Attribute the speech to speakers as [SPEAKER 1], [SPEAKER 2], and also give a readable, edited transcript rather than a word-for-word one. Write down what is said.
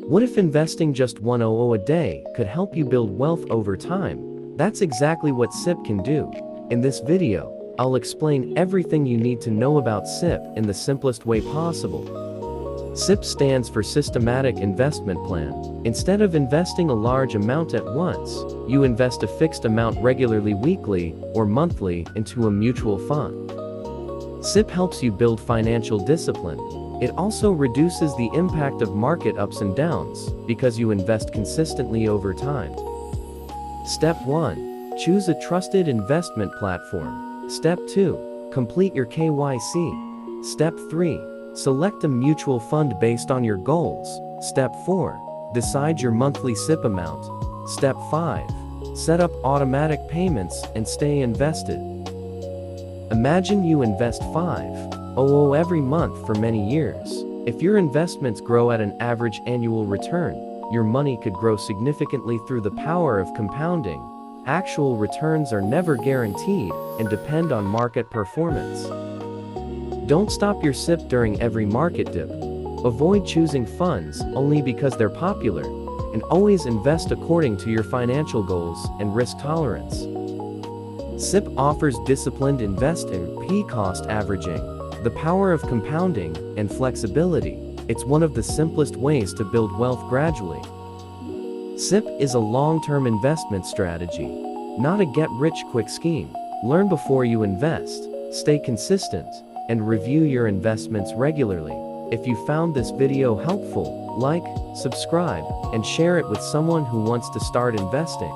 [SPEAKER 1] What if investing just 100 a day could help you build wealth over time? That's exactly what SIP can do. In this video, I'll explain everything you need to know about SIP in the simplest way possible. SIP stands for Systematic Investment Plan. Instead of investing a large amount at once, you invest a fixed amount regularly weekly or monthly into a mutual fund. SIP helps you build financial discipline. It also reduces the impact of market ups and downs because you invest consistently over time. Step 1. Choose a trusted investment platform. Step 2. Complete your KYC. Step 3. Select a mutual fund based on your goals. Step 4. Decide your monthly SIP amount. Step 5. Set up automatic payments and stay invested. Imagine you invest 500 every month for many years. If your investments grow at an average annual return, your money could grow significantly through the power of compounding. Actual returns are never guaranteed and depend on market performance. Don't stop your SIP during every market dip. Avoid choosing funds only because they're popular, and always invest according to your financial goals and risk tolerance. SIP offers disciplined investing, P-cost averaging, the power of compounding, and flexibility. It's one of the simplest ways to build wealth gradually. SIP is a long-term investment strategy, not a get-rich-quick scheme. Learn before you invest, stay consistent, and review your investments regularly. If you found this video helpful, like, subscribe, and share it with someone who wants to start investing.